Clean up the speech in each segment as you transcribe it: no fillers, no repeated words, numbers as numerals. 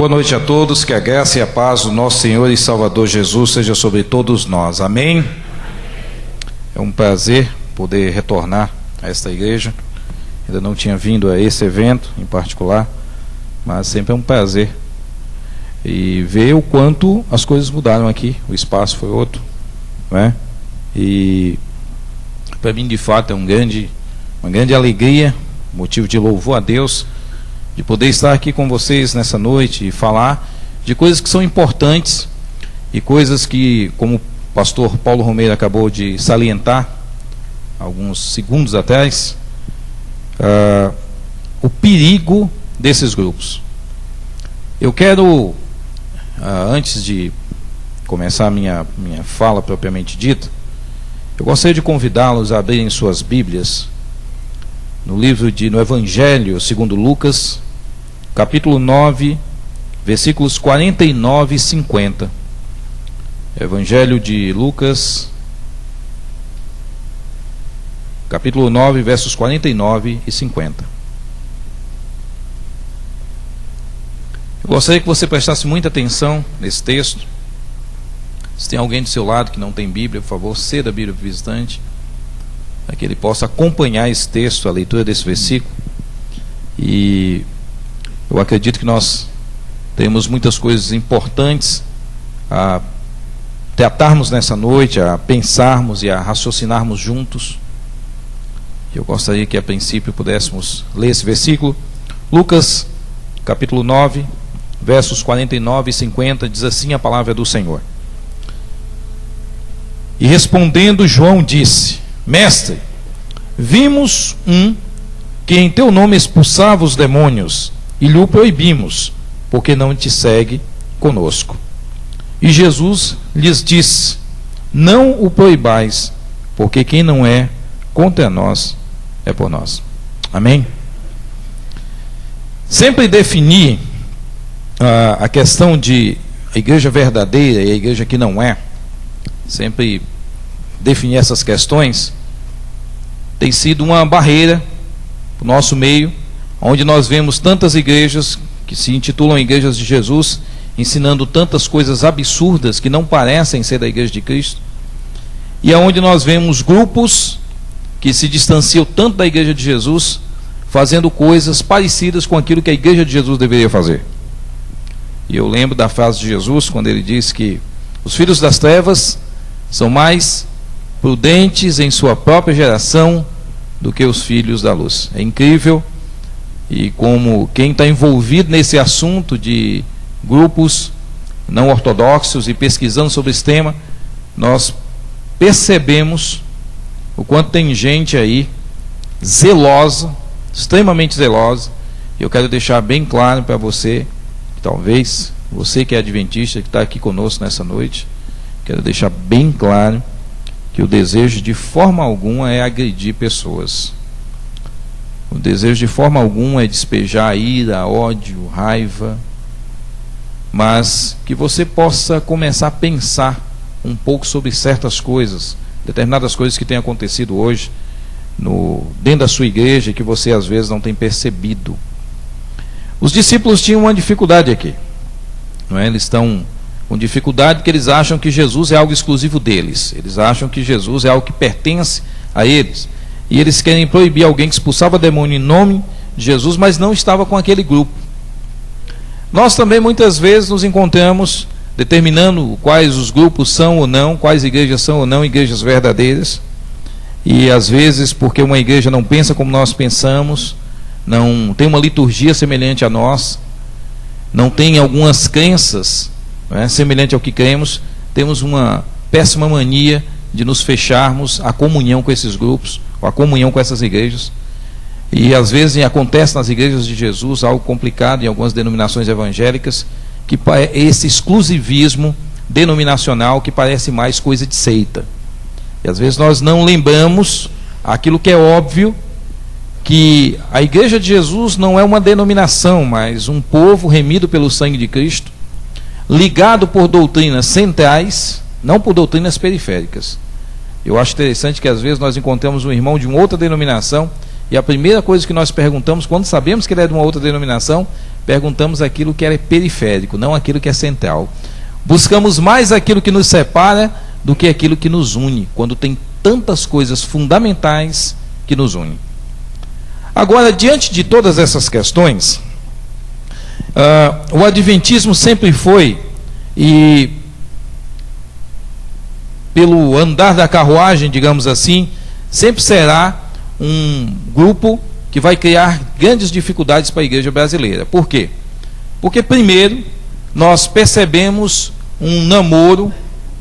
Boa noite a todos, que a graça e a paz do nosso Senhor e Salvador Jesus seja sobre todos nós. Amém? É um prazer poder retornar a esta igreja. Ainda não tinha vindo a esse evento em particular, mas sempre é um prazer. E ver o quanto as coisas mudaram aqui, o espaço foi outro, não é? E para mim, de fato, é uma grande alegria, motivo de louvor a Deus, de poder estar aqui com vocês nessa noite e falar de coisas que são importantes e coisas que, como o pastor Paulo Romeiro acabou de salientar alguns segundos atrás, o perigo desses grupos. Eu quero, antes de começar a minha fala propriamente dita, eu gostaria de convidá-los a abrirem suas Bíblias no Evangelho segundo Lucas, capítulo 9, versículos 49 e 50. Evangelho de Lucas, capítulo 9, versos 49 e 50. Eu gostaria que você prestasse muita atenção nesse texto. Se tem alguém do seu lado que não tem Bíblia, por favor, ceda a Bíblia para o visitante, para que ele possa acompanhar esse texto, a leitura desse versículo. E eu acredito que nós temos muitas coisas importantes a tratarmos nessa noite, a pensarmos e a raciocinarmos juntos. Eu gostaria que a princípio pudéssemos ler esse versículo. Lucas, capítulo 9, versos 49 e 50, diz assim a palavra do Senhor. E respondendo João disse: Mestre, vimos um que em teu nome expulsava os demônios, e lhe o proibimos, porque não te segue conosco. E Jesus lhes disse: Não o proibais, porque quem não é contra nós é por nós. Amém? Sempre defini a questão de a igreja verdadeira e a igreja que não é. Sempre definir essas questões tem sido uma barreira para o nosso meio, onde nós vemos tantas igrejas que se intitulam igrejas de Jesus, ensinando tantas coisas absurdas que não parecem ser da igreja de Cristo, e aonde nós vemos grupos que se distanciam tanto da igreja de Jesus, fazendo coisas parecidas com aquilo que a igreja de Jesus deveria fazer. E eu lembro da frase de Jesus, quando ele diz que os filhos das trevas são mais prudentes em sua própria geração do que os filhos da luz. É incrível, e como quem está envolvido nesse assunto de grupos não ortodoxos e pesquisando sobre esse tema, nós percebemos o quanto tem gente aí zelosa, extremamente zelosa. E eu quero deixar bem claro para você, talvez você que é adventista, que está aqui conosco nessa noite, quero deixar bem claro que o desejo de forma alguma é agredir pessoas. O desejo de forma alguma é despejar ira, ódio, raiva, mas que você possa começar a pensar um pouco sobre certas coisas, determinadas coisas que têm acontecido hoje dentro da sua igreja, que você às vezes não tem percebido. Os discípulos tinham uma dificuldade aqui, não é? Eles estão com dificuldade porque eles acham que Jesus é algo exclusivo deles. Eles acham que Jesus é algo que pertence a eles. E eles querem proibir alguém que expulsava demônio em nome de Jesus, mas não estava com aquele grupo. Nós também muitas vezes nos encontramos determinando quais os grupos são ou não, quais igrejas são ou não igrejas verdadeiras. E às vezes, porque uma igreja não pensa como nós pensamos, não tem uma liturgia semelhante a nós, não tem algumas crenças semelhante ao que cremos, temos uma péssima mania de nos fecharmos à comunhão com esses grupos, ou à comunhão com essas igrejas. E às vezes acontece nas igrejas de Jesus algo complicado em algumas denominações evangélicas, que é esse exclusivismo denominacional que parece mais coisa de seita. E às vezes nós não lembramos aquilo que é óbvio, que a igreja de Jesus não é uma denominação, mas um povo remido pelo sangue de Cristo, ligado por doutrinas centrais, não por doutrinas periféricas. Eu acho interessante que às vezes nós encontramos um irmão de uma outra denominação, e a primeira coisa que nós perguntamos, quando sabemos que ele é de uma outra denominação, perguntamos aquilo que é periférico, não aquilo que é central. Buscamos mais aquilo que nos separa do que aquilo que nos une, quando tem tantas coisas fundamentais que nos unem. Agora, diante de todas essas questões, o adventismo sempre foi, e pelo andar da carruagem, digamos assim, sempre será um grupo que vai criar grandes dificuldades para a igreja brasileira. Por quê? Porque, primeiro, nós percebemos um namoro,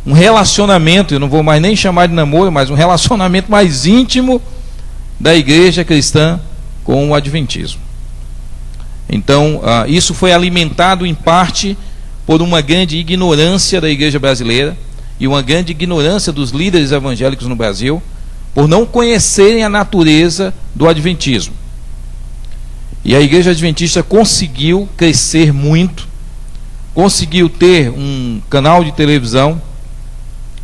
um relacionamento, eu não vou mais nem chamar de namoro, mas um relacionamento mais íntimo da igreja cristã com o adventismo. Então, isso foi alimentado em parte por uma grande ignorância da igreja brasileira e uma grande ignorância dos líderes evangélicos no Brasil, por não conhecerem a natureza do adventismo. E a igreja adventista conseguiu crescer muito, conseguiu ter um canal de televisão,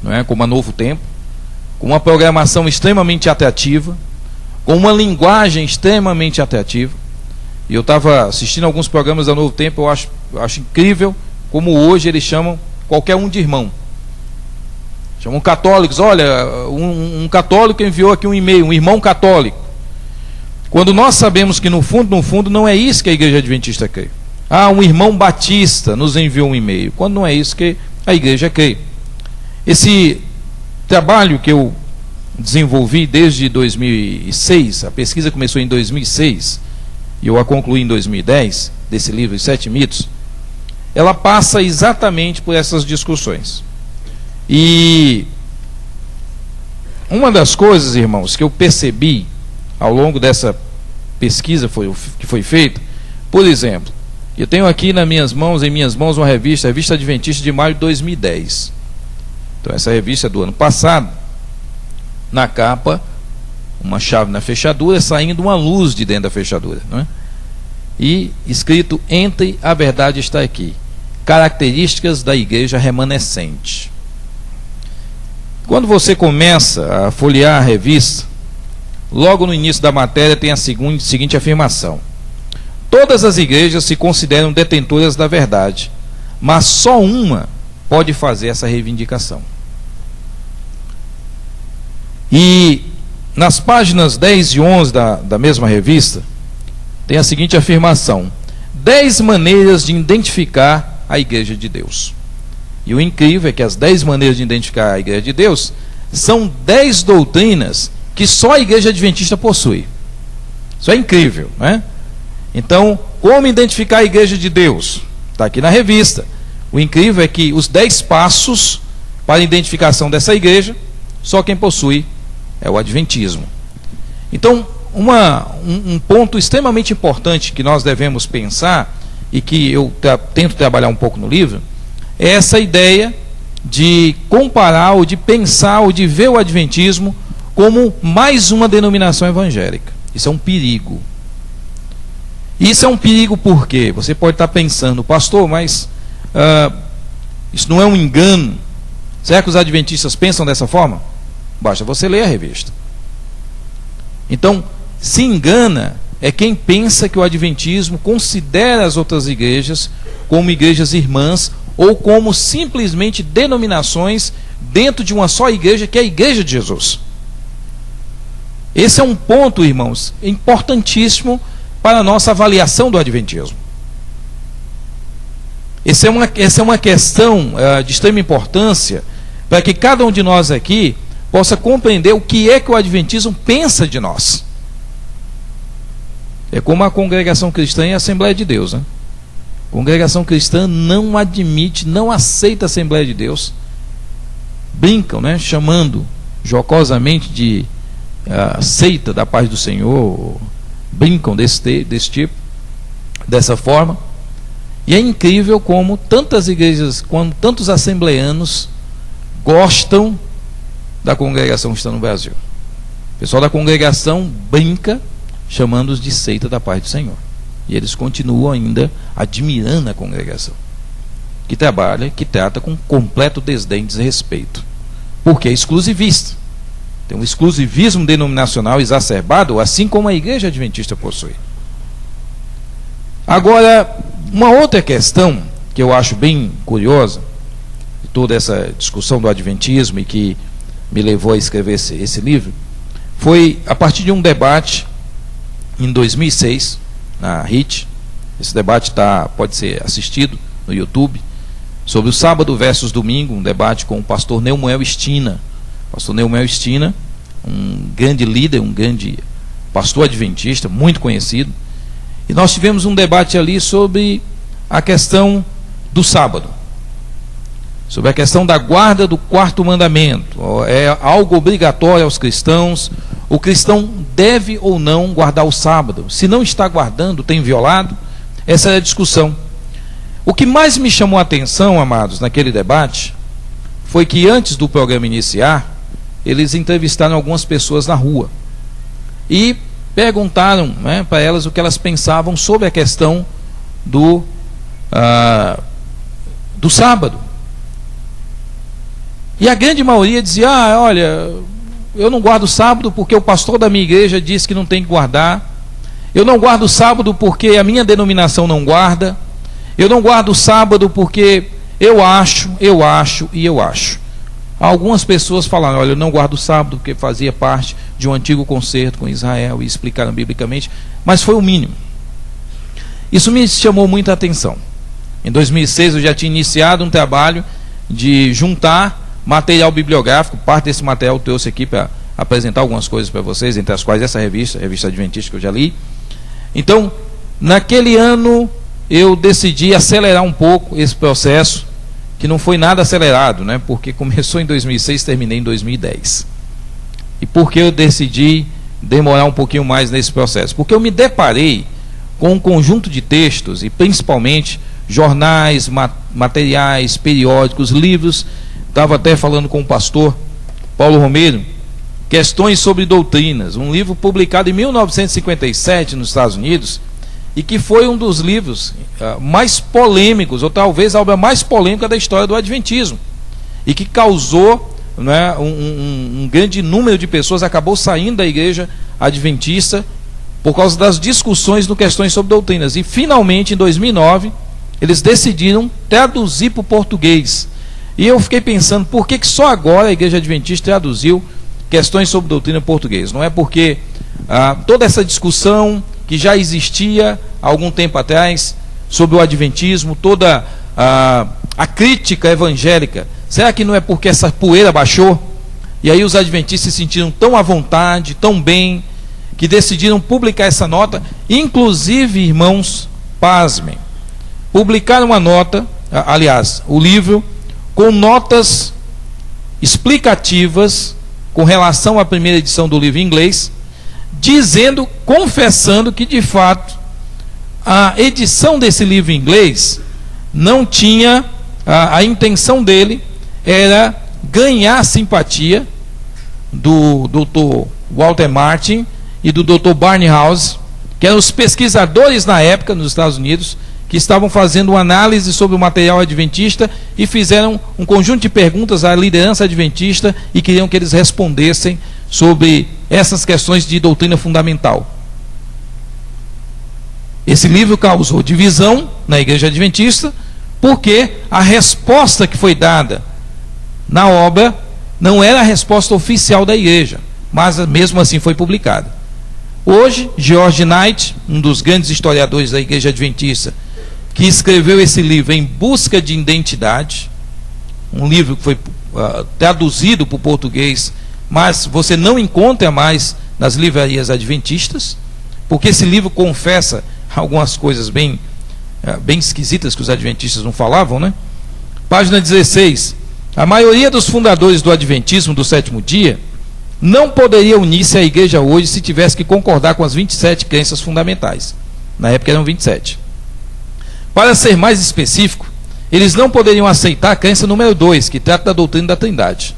não é, como a Novo Tempo, com uma programação extremamente atrativa, com uma linguagem extremamente atrativa. E eu estava assistindo alguns programas da Novo Tempo, eu acho incrível como hoje eles chamam qualquer um de irmão. Chamam católicos. Olha, um católico enviou aqui um e-mail, um irmão católico. Quando nós sabemos que no fundo não é isso que a igreja adventista crê. Um irmão batista nos enviou um e-mail, quando não é isso que a igreja crê. Esse trabalho que eu desenvolvi desde 2006, a pesquisa começou em 2006, e eu a concluí em 2010, desse livro, Os 7 Mitos, ela passa exatamente por essas discussões. E uma das coisas, irmãos, que eu percebi ao longo dessa pesquisa que foi feita, por exemplo, eu tenho aqui em minhas mãos uma revista, a Revista Adventista de maio de 2010. Então essa revista é do ano passado. Na capa, uma chave na fechadura, saindo uma luz de dentro da fechadura, não é? E escrito: entre a verdade está aqui. Características da igreja remanescente. Quando você começa a folhear a revista, logo no início da matéria tem a seguinte afirmação: todas as igrejas se consideram detentoras da verdade, mas só uma pode fazer essa reivindicação. E nas páginas 10 e 11 da mesma revista, tem a seguinte afirmação: 10 maneiras de identificar a igreja de Deus. E o incrível é que as 10 maneiras de identificar a igreja de Deus são 10 doutrinas que só a igreja adventista possui. Isso é incrível, né? Então, como identificar a igreja de Deus? Está aqui na revista. O incrível é que os 10 passos para a identificação dessa igreja, só quem possui é o adventismo. Então, um ponto extremamente importante que nós devemos pensar, e que eu tento trabalhar um pouco no livro, é essa ideia de comparar, ou de pensar, ou de ver o adventismo como mais uma denominação evangélica. Isso é um perigo. Isso é um perigo porque você pode estar pensando: pastor, mas isso não é um engano? Será que os adventistas pensam dessa forma? Basta você ler a revista. Então, se engana é quem pensa que o adventismo considera as outras igrejas como igrejas irmãs, ou como simplesmente denominações dentro de uma só igreja, que é a igreja de Jesus. Esse é um ponto, irmãos, importantíssimo para a nossa avaliação do adventismo. Essa é uma questão de extrema importância, para que cada um de nós aqui possa compreender o que é que o adventismo pensa de nós. É como a congregação cristã e a Assembleia de Deus, né? A congregação cristã não admite, não aceita a Assembleia de Deus. Brincam, né? Chamando jocosamente de seita da paz do Senhor. Brincam desse tipo, dessa forma. E é incrível como tantas igrejas, como tantos assembleanos gostam da congregação que está no Brasil. O pessoal da congregação brinca chamando-os de seita da paz do Senhor. E eles continuam ainda admirando a congregação, que trabalha, que trata com completo desdém e desrespeito, porque é exclusivista. Tem um exclusivismo denominacional exacerbado, assim como a igreja adventista possui. Agora, uma outra questão que eu acho bem curiosa, de toda essa discussão do adventismo e que me levou a escrever esse livro, foi a partir de um debate em 2006, na RIT. Esse debate pode ser assistido no YouTube, sobre o sábado versus domingo, um debate com o pastor Neumael Stina. Pastor Neumael Stina, um grande líder, um grande pastor adventista, muito conhecido. E nós tivemos um debate ali sobre a questão do sábado, sobre a questão da guarda do quarto mandamento. É algo obrigatório aos cristãos? O cristão deve ou não guardar o sábado? Se não está guardando, tem violado? Essa é a discussão. O que mais me chamou a atenção, amados, naquele debate, foi que antes do programa iniciar, eles entrevistaram algumas pessoas na rua e perguntaram, né, para elas o que elas pensavam sobre a questão do sábado. E a grande maioria dizia: olha, eu não guardo sábado porque o pastor da minha igreja disse que não tem que guardar. Eu não guardo sábado porque a minha denominação não guarda. Eu não guardo sábado porque eu acho. Algumas pessoas falaram: olha, eu não guardo sábado porque fazia parte de um antigo concerto com Israel, e explicaram biblicamente, mas foi o mínimo. Isso me chamou muita atenção. Em 2006 eu já tinha iniciado um trabalho de juntar material bibliográfico. Parte desse material eu trouxe aqui para apresentar algumas coisas para vocês, entre as quais essa revista, a Revista Adventista, que eu já li. Então, naquele ano, eu decidi acelerar um pouco esse processo, que não foi nada acelerado, né? Porque começou em 2006, terminei em 2010. E por que eu decidi demorar um pouquinho mais nesse processo? Porque eu me deparei com um conjunto de textos, e principalmente jornais, materiais, periódicos, livros. Estava até falando com o pastor Paulo Romero, Questões sobre Doutrinas, um livro publicado em 1957 nos Estados Unidos, e que foi um dos livros mais polêmicos, ou talvez a obra mais polêmica da história do adventismo, e que causou, né, um grande número de pessoas acabou saindo da igreja adventista por causa das discussões no Questões sobre Doutrinas. E finalmente, em 2009, eles decidiram traduzir para o português. E eu fiquei pensando, por que só agora a igreja adventista traduziu Questões sobre Doutrina em português? Não é porque toda essa discussão que já existia há algum tempo atrás sobre o adventismo, toda a crítica evangélica, será que não é porque essa poeira baixou? E aí os adventistas se sentiram tão à vontade, tão bem, que decidiram publicar essa nota. Inclusive, irmãos, pasmem, publicaram uma nota, aliás, o livro, com notas explicativas com relação à primeira edição do livro em inglês, dizendo, confessando que de fato a edição desse livro em inglês não tinha, a intenção dele era ganhar a simpatia do Dr. Walter Martin e do Dr. Barnhouse, que eram os pesquisadores na época nos Estados Unidos, que estavam fazendo uma análise sobre o material adventista e fizeram um conjunto de perguntas à liderança adventista e queriam que eles respondessem sobre essas questões de doutrina fundamental. Esse livro causou divisão na igreja adventista, porque a resposta que foi dada na obra não era a resposta oficial da igreja, mas mesmo assim foi publicada. Hoje, George Knight, um dos grandes historiadores da igreja adventista, que escreveu esse livro Em Busca de Identidade, um livro que foi traduzido para o português, mas você não encontra mais nas livrarias adventistas, porque esse livro confessa algumas coisas bem esquisitas que os adventistas não falavam, né? Página 16. A maioria dos fundadores do adventismo do sétimo dia não poderia unir-se à igreja hoje se tivesse que concordar com as 27 crenças fundamentais. Na época eram 27. Para ser mais específico, eles não poderiam aceitar a crença número 2, que trata da doutrina da Trindade.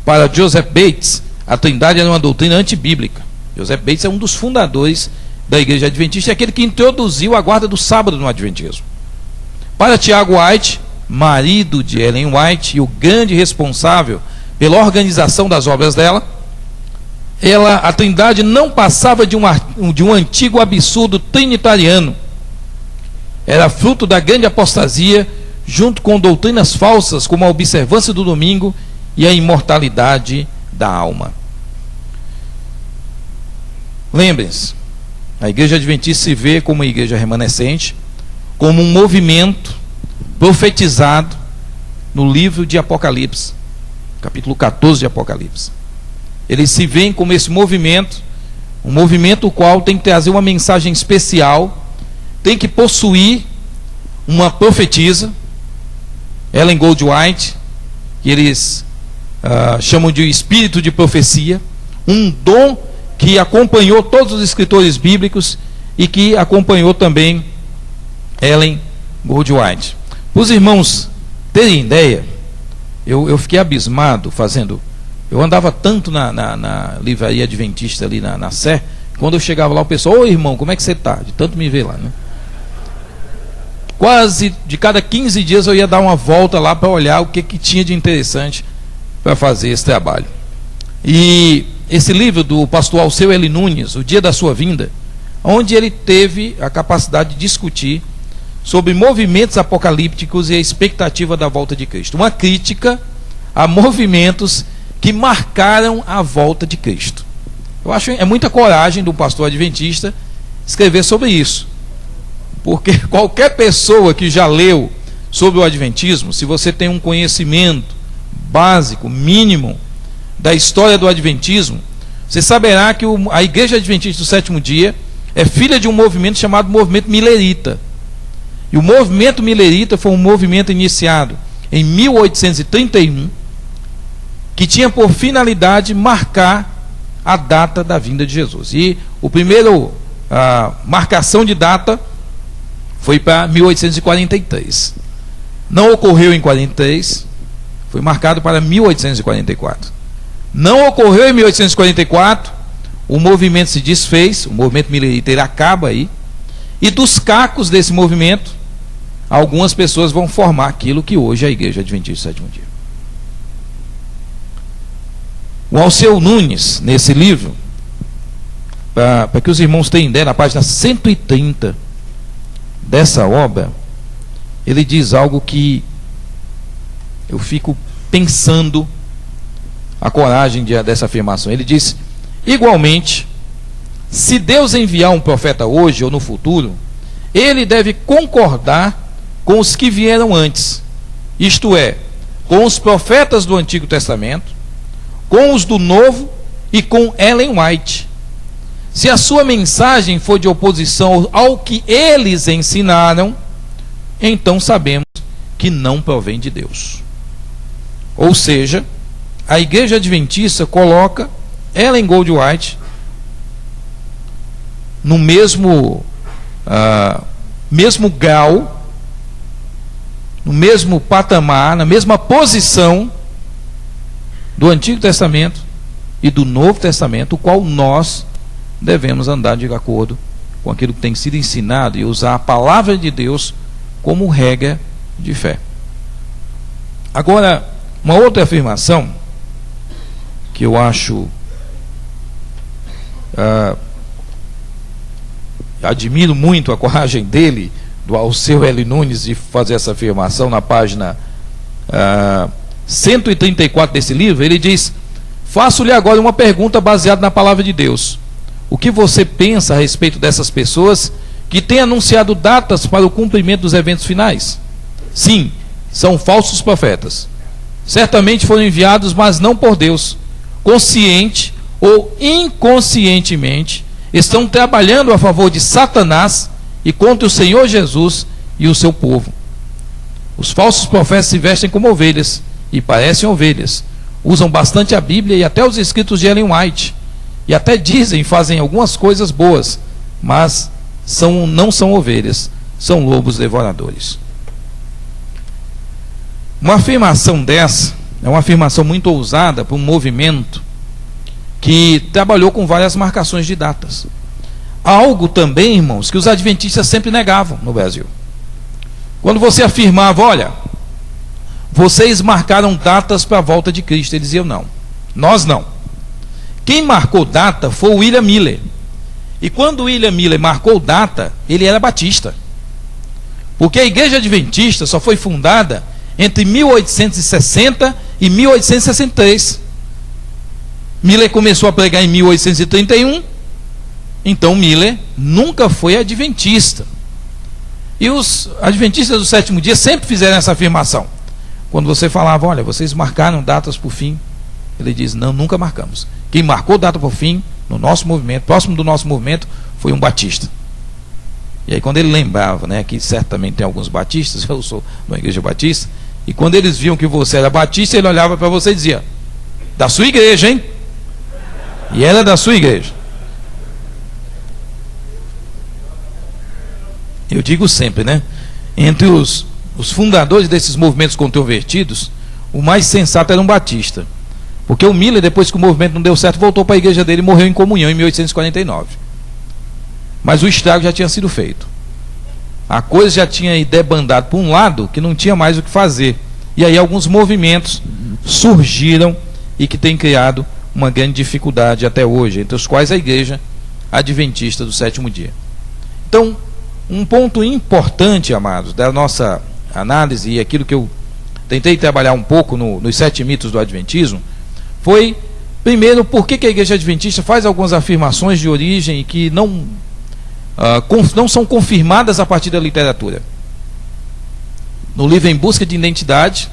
Para Joseph Bates, a Trindade era uma doutrina antibíblica. Joseph Bates é um dos fundadores da igreja adventista, é aquele que introduziu a guarda do sábado no adventismo. Para Tiago White, marido de Ellen White e o grande responsável pela organização das obras dela, a Trindade não passava de um antigo absurdo trinitariano, era fruto da grande apostasia, junto com doutrinas falsas como a observância do domingo e a imortalidade da alma. Lembrem-se, a Igreja Adventista se vê como uma igreja remanescente, como um movimento profetizado no livro de Apocalipse, capítulo 14 de Apocalipse. Eles se veem como esse movimento, um movimento o qual tem que trazer uma mensagem especial, tem que possuir uma profetisa, Ellen Goldwhite, que eles chamam de espírito de profecia, um dom que acompanhou todos os escritores bíblicos e que acompanhou também Ellen Goldwhite. Para os irmãos terem ideia, eu fiquei abismado fazendo. Eu andava tanto na livraria adventista ali na Sé, quando eu chegava lá o pessoal, ô irmão, como é que você está? De tanto me ver lá, né? Quase de cada 15 dias eu ia dar uma volta lá para olhar o que tinha de interessante para fazer esse trabalho. E esse livro do pastor Alceu L. Nunes, O Dia da Sua Vinda, onde ele teve a capacidade de discutir sobre movimentos apocalípticos e a expectativa da volta de Cristo. Uma crítica a movimentos que marcaram a volta de Cristo. Eu acho que é muita coragem do pastor adventista escrever sobre isso. Porque qualquer pessoa que já leu sobre o adventismo, se você tem um conhecimento básico, mínimo, da história do adventismo, você saberá que a Igreja Adventista do Sétimo Dia é filha de um movimento chamado movimento milerita. E o movimento milerita foi um movimento iniciado em 1831, que tinha por finalidade marcar a data da vinda de Jesus. E o primeiro marcação de data foi para 1843. Não ocorreu em 43, foi marcado para 1844. Não ocorreu em 1844, o movimento se desfez, o movimento milerita ele acaba aí, e dos cacos desse movimento, algumas pessoas vão formar aquilo que hoje é a Igreja Adventista do Sétimo Dia. O Alceu Nunes, nesse livro, para que os irmãos tenham ideia, na página 130 dessa obra, ele diz algo que eu fico pensando a coragem dessa afirmação. Ele diz: igualmente, se Deus enviar um profeta hoje ou no futuro, ele deve concordar com os que vieram antes, isto é, com os profetas do Antigo Testamento, com os do Novo e com Ellen White. Se a sua mensagem for de oposição ao que eles ensinaram, então sabemos que não provém de Deus. Ou seja, a Igreja Adventista coloca Ellen Goldwhite no mesmo grau, no mesmo patamar, na mesma posição do Antigo Testamento e do Novo Testamento, o qual nós devemos andar de acordo com aquilo que tem sido ensinado e usar a palavra de Deus como regra de fé. Agora, uma outra afirmação que eu acho admiro muito a coragem dele, do Alceu L. Nunes, de fazer essa afirmação na página 134 desse livro. Ele diz: faço-lhe agora uma pergunta baseada na palavra de Deus. O que você pensa a respeito dessas pessoas que têm anunciado datas para o cumprimento dos eventos finais? Sim, são falsos profetas. Certamente foram enviados, mas não por Deus. Consciente ou inconscientemente, estão trabalhando a favor de Satanás e contra o Senhor Jesus e o seu povo. Os falsos profetas se vestem como ovelhas e parecem ovelhas. Usam bastante a Bíblia e até os escritos de Ellen White. E até dizem, fazem algumas coisas boas, mas não são ovelhas, são lobos devoradores. Uma afirmação dessa é uma afirmação muito ousada para um movimento que trabalhou com várias marcações de datas. Algo também, irmãos, que os adventistas sempre negavam no Brasil. Quando você afirmava: olha, vocês marcaram datas para a volta de Cristo, eles diziam: não, nós não. Quem marcou data foi o William Miller. E quando o William Miller marcou data, ele era batista. Porque a Igreja Adventista só foi fundada entre 1860 e 1863. Miller começou a pregar em 1831, então Miller nunca foi adventista. E os adventistas do sétimo dia sempre fizeram essa afirmação. Quando você falava, olha, vocês marcaram datas por fim, ele diz, não, nunca marcamos. Quem marcou data por fim, no nosso movimento, próximo do nosso movimento, foi um batista. E aí quando ele lembrava, né, que certamente tem alguns batistas, eu sou de uma igreja batista, e quando eles viam que você era batista, ele olhava para você e dizia, da sua igreja, hein? E era da sua igreja. Eu digo sempre, né? Entre os fundadores desses movimentos controvertidos, o mais sensato era um batista. Porque o Miller, depois que o movimento não deu certo, voltou para a igreja dele e morreu em comunhão em 1849. Mas o estrago já tinha sido feito. A coisa já tinha debandado para um lado que não tinha mais o que fazer. E aí alguns movimentos surgiram e que têm criado uma grande dificuldade até hoje, entre os quais a Igreja Adventista do Sétimo Dia. Então, um ponto importante, amados, da nossa análise, e aquilo que eu tentei trabalhar um pouco nos 7 mitos do Adventismo, foi, primeiro, por que a Igreja Adventista faz algumas afirmações de origem que não são confirmadas a partir da literatura. No livro Em Busca de Identidade,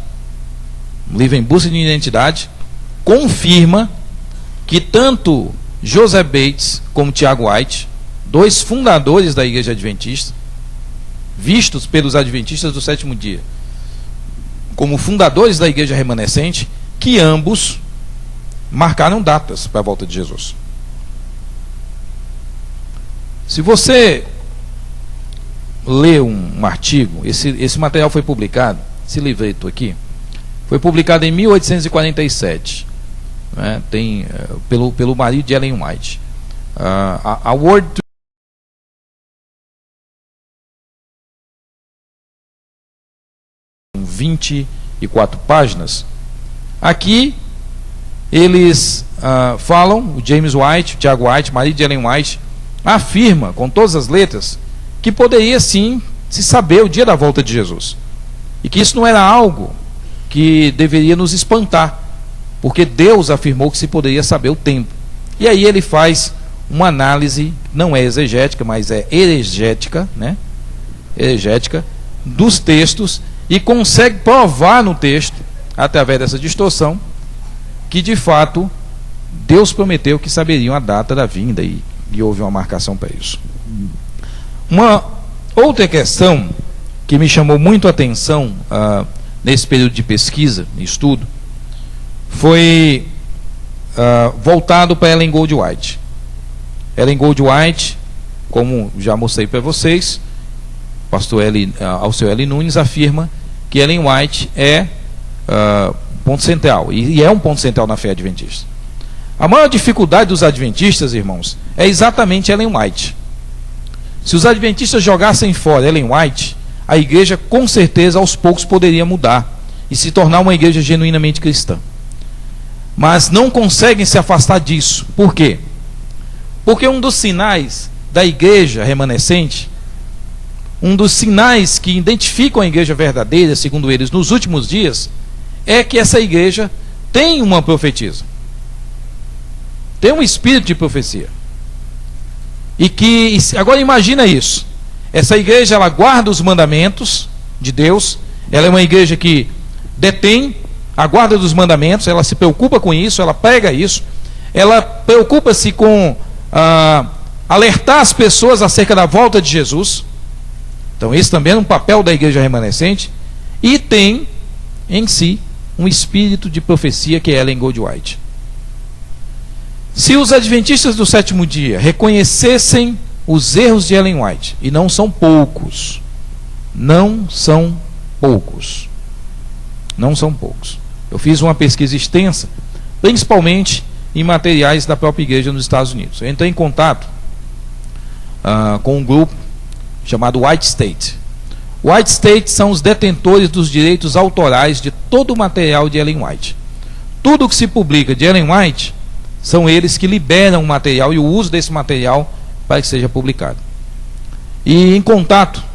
confirma que tanto Joseph Bates como Tiago White, 2 fundadores da Igreja Adventista, vistos pelos Adventistas do Sétimo Dia como fundadores da Igreja Remanescente, que ambos marcaram datas para a volta de Jesus. Se você lê um artigo, esse material foi publicado, esse livreto aqui, foi publicado em 1847, né, pelo marido de Ellen White. A Word 24 páginas. Aqui eles falam, o James White, o Tiago White, marido de Ellen White, afirma com todas as letras que poderia sim se saber o dia da volta de Jesus, e que isso não era algo que deveria nos espantar, porque Deus afirmou que se poderia saber o tempo. E aí ele faz uma análise, não é exegética, mas é heregética, né? Heregética dos textos, e consegue provar no texto, através dessa distorção, que de fato Deus prometeu que saberiam a data da vinda, e houve uma marcação para isso. Uma outra questão que me chamou muito a atenção nesse período de pesquisa e estudo foi voltado para Ellen Goldwhite. Ellen Goldwhite, como já mostrei para vocês, pastor Alceu L. Nunes afirma que Ellen White é ponto central, e é um ponto central na fé adventista. A maior dificuldade dos adventistas, irmãos, é exatamente Ellen White. Se os adventistas jogassem fora Ellen White, a igreja com certeza aos poucos poderia mudar e se tornar uma igreja genuinamente cristã. Mas não conseguem se afastar disso. Por quê? Porque um dos sinais da igreja remanescente, um dos sinais que identificam a igreja verdadeira, segundo eles, nos últimos dias, é que essa igreja tem uma profetisa, tem um espírito de profecia. E que, agora imagina isso, essa igreja, ela guarda os mandamentos de Deus, ela é uma igreja que detém a guarda dos mandamentos, ela se preocupa com isso, ela prega isso, ela preocupa-se com alertar as pessoas acerca da volta de Jesus. Então esse também é um papel da igreja remanescente, e tem em si um espírito de profecia, que é Ellen Goldwhite. Se os adventistas do sétimo dia reconhecessem os erros de Ellen White, e não são poucos, não são poucos, eu fiz uma pesquisa extensa, principalmente em materiais da própria igreja nos Estados Unidos. Eu entrei em contato com um grupo chamado White State. White State são os detentores dos direitos autorais de todo o material de Ellen White. Tudo que se publica de Ellen White, são eles que liberam o material e o uso desse material para que seja publicado. E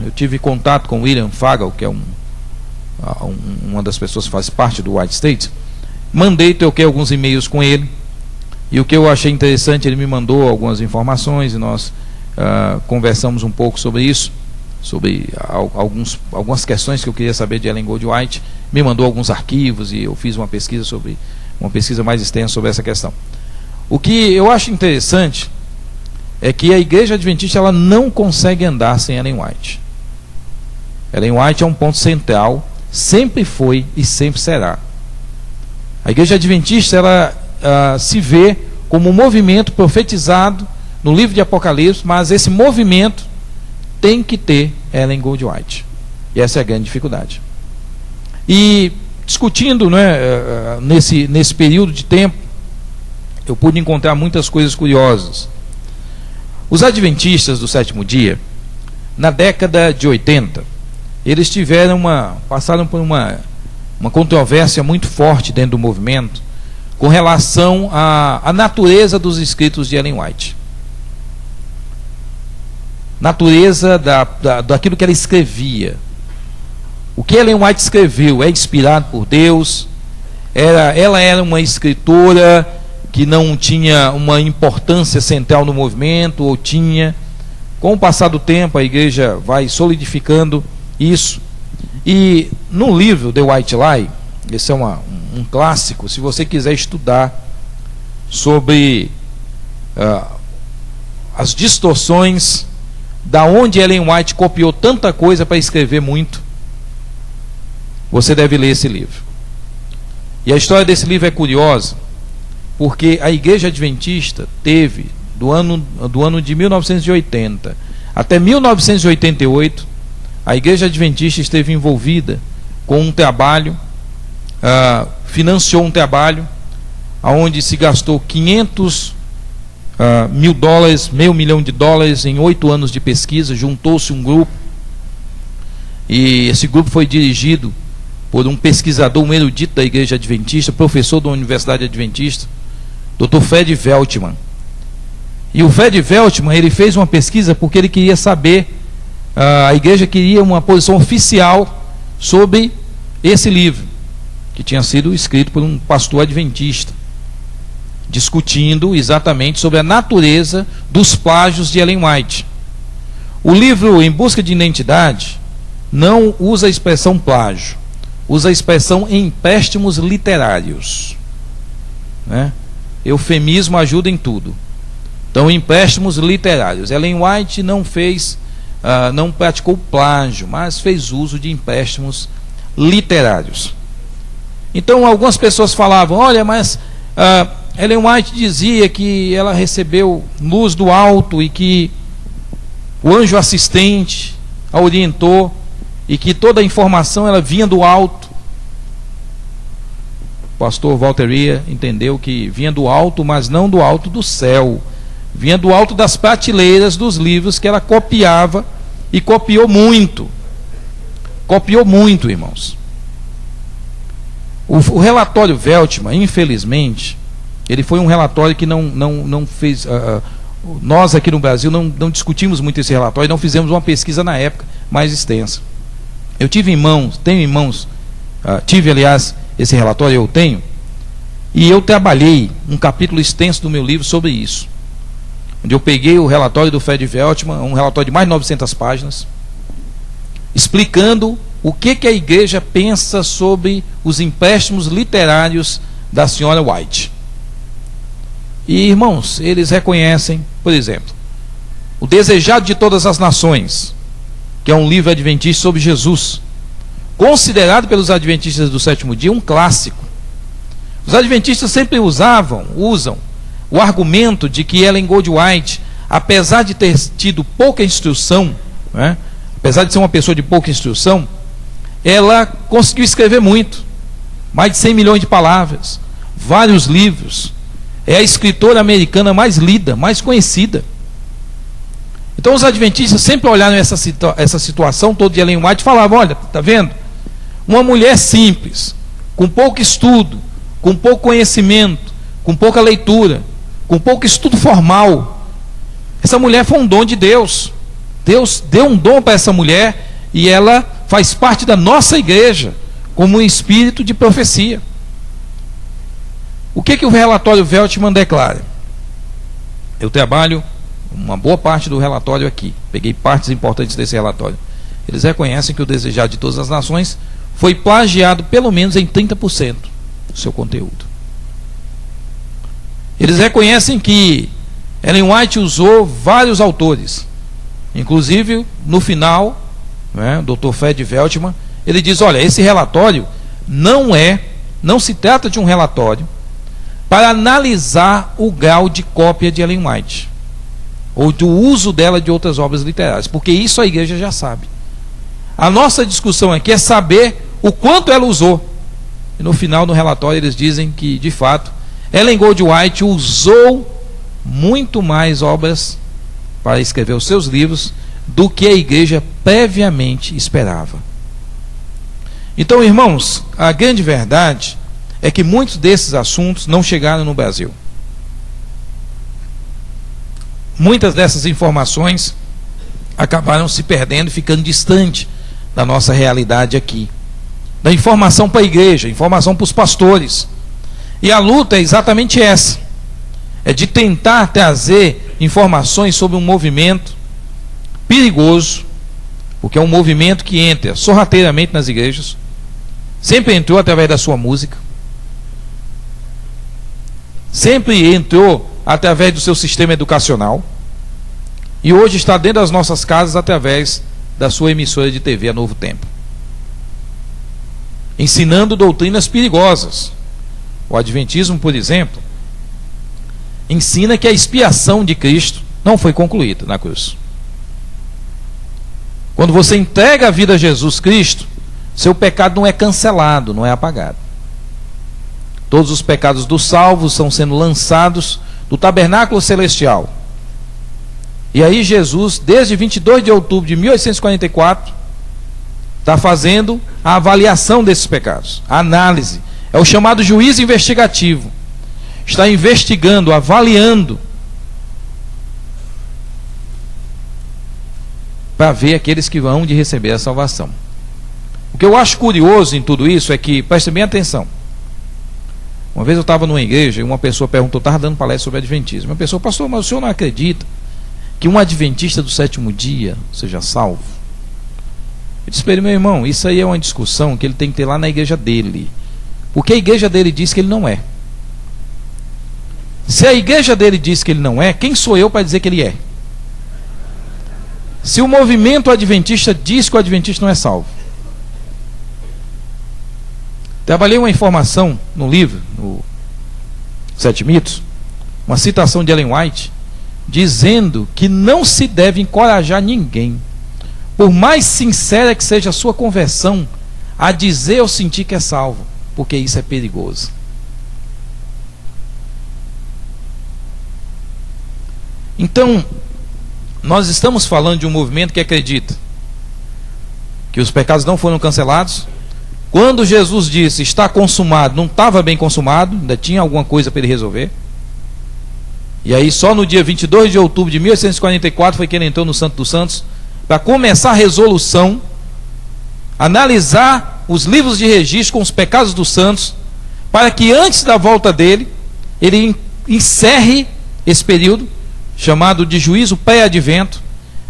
eu tive contato com William Fagal, que é uma das pessoas que faz parte do White State. Troquei alguns e-mails com ele, e o que eu achei interessante, ele me mandou algumas informações, e nós conversamos um pouco sobre isso, sobre algumas questões que eu queria saber de Ellen Goldwhite. Me mandou alguns arquivos, e eu fiz uma pesquisa mais extensa sobre essa questão. O que eu acho interessante é que a Igreja Adventista ela não consegue andar sem Ellen White. Ellen White é um ponto central, sempre foi e sempre será. A Igreja Adventista ela se vê como um movimento profetizado no livro de Apocalipse, mas esse movimento tem que ter Ellen Goldwhite. E essa é a grande dificuldade. E discutindo, nesse período de tempo, eu pude encontrar muitas coisas curiosas. Os adventistas do sétimo dia, na década de 80, eles passaram por uma controvérsia muito forte dentro do movimento com relação à natureza dos escritos de Ellen White. Natureza daquilo que ela escrevia. O que Ellen White escreveu é inspirado por Deus. Ela era uma escritora que não tinha uma importância central no movimento, ou tinha. Com o passar do tempo, a igreja vai solidificando isso. E no livro The White Lie, esse é um clássico, se você quiser estudar sobre as distorções, da onde Ellen White copiou tanta coisa para escrever muito, você deve ler esse livro. E a história desse livro é curiosa, porque a Igreja Adventista teve, do ano de 1980 até 1988, a Igreja Adventista esteve envolvida com um trabalho, financiou um trabalho, onde se gastou $500 mil, $500 mil em 8 anos de pesquisa. Juntou-se um grupo, e esse grupo foi dirigido por um pesquisador, um erudito da Igreja Adventista, professor da Universidade Adventista, Dr. Fred Veltman. E o Fred Veltman, ele fez uma pesquisa porque ele queria saber, a igreja queria uma posição oficial sobre esse livro, que tinha sido escrito por um pastor adventista, discutindo exatamente sobre a natureza dos plágios de Ellen White. O livro Em Busca de Identidade não usa a expressão plágio, usa a expressão empréstimos literários, Eufemismo ajuda em tudo. Então, empréstimos literários. Ellen White não praticou plágio, mas fez uso de empréstimos literários. Então, algumas pessoas falavam: olha, mas Ellen White dizia que ela recebeu luz do alto e que o anjo assistente a orientou, e que toda a informação ela vinha do alto. O pastor Walter Ria entendeu que vinha do alto, mas não do alto do céu, vinha do alto das prateleiras dos livros que ela copiava, e copiou muito, irmãos. O relatório Veltman, infelizmente, ele foi um relatório que não fez. Nós aqui no Brasil não discutimos muito esse relatório, não fizemos uma pesquisa na época mais extensa. Eu tive aliás, esse relatório eu tenho, e eu trabalhei um capítulo extenso do meu livro sobre isso, onde eu peguei o relatório do Fred Veltman, um relatório de mais de 900 páginas, explicando o que a igreja pensa sobre os empréstimos literários da senhora White. E, irmãos, eles reconhecem, por exemplo, O Desejado de Todas as Nações, que é um livro adventista sobre Jesus, considerado pelos adventistas do sétimo dia um clássico. Os adventistas sempre usam o argumento de que Ellen Goldwhite, apesar de ter tido pouca instrução, apesar de ser uma pessoa de pouca instrução, ela conseguiu escrever muito, mais de 100 milhões de palavras, vários livros, é a escritora americana mais lida, mais conhecida. Então os adventistas sempre olharam essa situação toda de Ellen White e falavam: olha, está vendo? Uma mulher simples, com pouco estudo, com pouco conhecimento, com pouca leitura, com pouco estudo formal, essa mulher foi um dom de Deus. Deus deu um dom para essa mulher e ela faz parte da nossa igreja como um espírito de profecia. O que o relatório Veltman declara? Eu trabalho uma boa parte do relatório aqui, peguei partes importantes desse relatório. Eles reconhecem que o Desejado de Todas as Nações foi plagiado pelo menos em 30% do seu conteúdo. Eles reconhecem que Ellen White usou vários autores, inclusive no final, né, o Dr. Fred Veltman, ele diz: olha, esse relatório não se trata de um relatório para analisar o grau de cópia de Ellen White, ou do uso dela de outras obras literárias, porque isso a igreja já sabe. A nossa discussão aqui é saber o quanto ela usou. E no final do relatório eles dizem que, de fato, Ellen White usou muito mais obras para escrever os seus livros do que a igreja previamente esperava. Então, irmãos, a grande verdade é que muitos desses assuntos não chegaram no Brasil. Muitas dessas informações acabaram se perdendo e ficando distante da nossa realidade aqui. Da informação para a igreja, informação para os pastores. E a luta é exatamente essa. É de tentar trazer informações sobre um movimento perigoso, porque é um movimento que entra sorrateiramente nas igrejas, sempre entrou através da sua música, sempre entrou através do seu sistema educacional, e hoje está dentro das nossas casas através da sua emissora de TV, a Novo Tempo, ensinando doutrinas perigosas. O Adventismo, por exemplo, ensina que a expiação de Cristo não foi concluída na cruz. Quando você entrega a vida a Jesus Cristo, seu pecado não é cancelado, não é apagado. Todos os pecados dos salvos estão sendo lançados do tabernáculo celestial. E aí Jesus, desde 22 de outubro de 1844, está fazendo a avaliação desses pecados, a análise. É o chamado juízo investigativo. Está investigando, avaliando, para ver aqueles que vão de receber a salvação. O que eu acho curioso em tudo isso é que, prestem bem atenção, uma vez eu estava numa igreja e uma pessoa perguntou, estava dando palestra sobre Adventismo. Uma pessoa: pastor, mas o senhor não acredita que um adventista do sétimo dia seja salvo? Eu disse para ele: meu irmão, isso aí é uma discussão que ele tem que ter lá na igreja dele, porque a igreja dele diz que ele não é. Se a igreja dele diz que ele não é, quem sou eu para dizer que ele é? Se o movimento adventista diz que o adventista não é salvo. Trabalhei uma informação no livro, no Sete Mitos, uma citação de Ellen White, dizendo que não se deve encorajar ninguém, por mais sincera que seja a sua conversão, a dizer ou sentir que é salvo, porque isso é perigoso. Então, nós estamos falando de um movimento que acredita que os pecados não foram cancelados. Quando Jesus disse está consumado, não estava bem consumado, ainda tinha alguma coisa para ele resolver. E aí só no dia 22 de outubro de 1844 foi que ele entrou no Santo dos Santos para começar a resolução, analisar os livros de registro com os pecados dos santos, para que antes da volta dele, ele encerre esse período chamado de juízo pré-advento.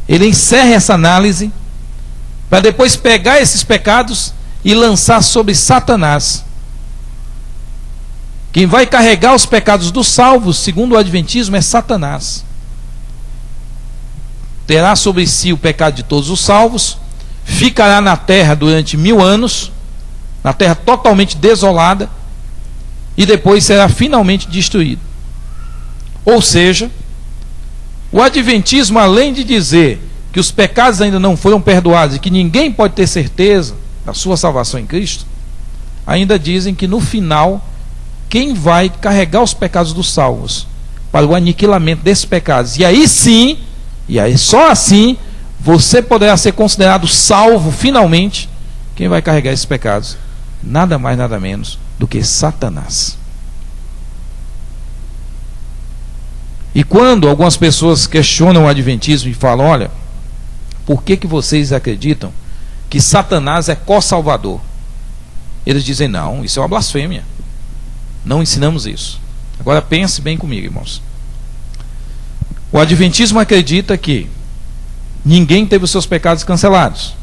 Ele encerra essa análise para depois pegar esses pecados e lançar sobre Satanás. Quem vai carregar os pecados dos salvos, segundo o Adventismo, é Satanás. Terá sobre si o pecado de todos os salvos, ficará na terra durante 1000 anos, na terra totalmente desolada, e depois será finalmente destruído. Ou seja, o Adventismo, além de dizer que os pecados ainda não foram perdoados e que ninguém pode ter certeza da sua salvação em Cristo, ainda dizem que no final, quem vai carregar os pecados dos salvos para o aniquilamento desses pecados, e aí sim, e aí só assim, você poderá ser considerado salvo finalmente. Quem vai carregar esses pecados? Nada mais, nada menos do que Satanás. E quando algumas pessoas questionam o Adventismo e falam: olha, por que vocês acreditam que Satanás é co-salvador? Eles dizem, não, isso é uma blasfêmia. Não ensinamos isso. Agora pense bem comigo, irmãos. O adventismo acredita que ninguém teve os seus pecados cancelados.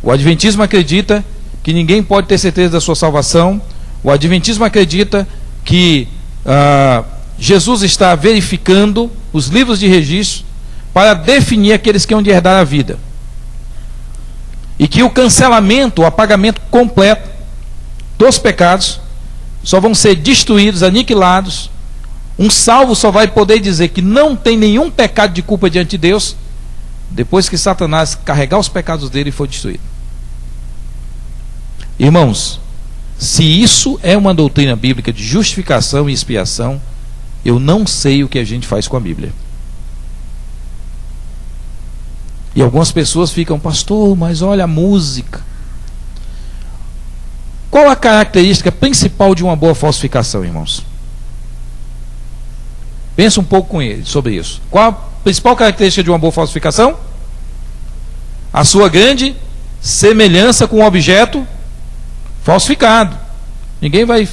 O adventismo acredita que ninguém pode ter certeza da sua salvação. O adventismo acredita que Jesus está verificando os livros de registro para definir aqueles que hão de herdar a vida. E que o cancelamento, o apagamento completo dos pecados só vão ser destruídos, aniquilados. Um salvo só vai poder dizer que não tem nenhum pecado de culpa diante de Deus depois que Satanás carregar os pecados dele e for destruído. Irmãos, se isso é uma doutrina bíblica de justificação e expiação, eu não sei o que a gente faz com a Bíblia. E algumas pessoas ficam, pastor, mas olha a música. Qual a característica principal de uma boa falsificação, irmãos? Pensa um pouco sobre isso. Qual a principal característica de uma boa falsificação? A sua grande semelhança com o objeto falsificado. Ninguém vai